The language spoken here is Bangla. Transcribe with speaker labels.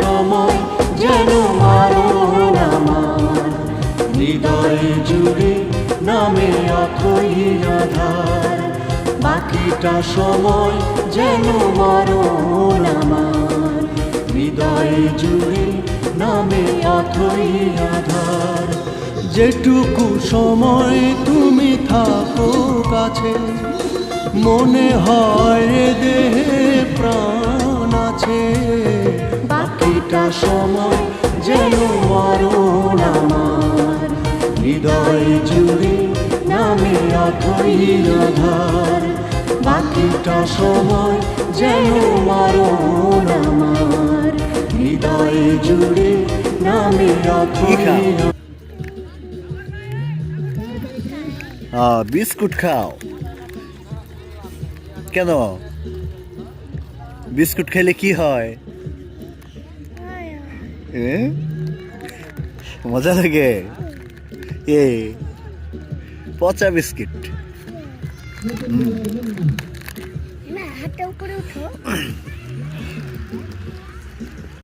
Speaker 1: সময় যেন মারণ আমার, হৃদয় জুড়ে নামে অথই আধার। বাকিটা সময় যেন মরণ আমার, হৃদয় জুড়ে নামে অথই আধার। যেটুকু সময় তুমি থাকো কাছে, মনে হয় দেহে প্রাণ আছে। বাকিটা সময় যেন মরণ আমার, হৃদয় জুড়ে নামে অথই আধার। বাকিটা সময় যেন মরণ আমার, হৃদয় জুড়ে নামে অথই আধার।
Speaker 2: বিস্কুট খাও কেন? বিস্কুট খেলে কি হয়? মজা লাগে? পচা বিস্কিট।
Speaker 3: না, হাতটা উপরে উঠো।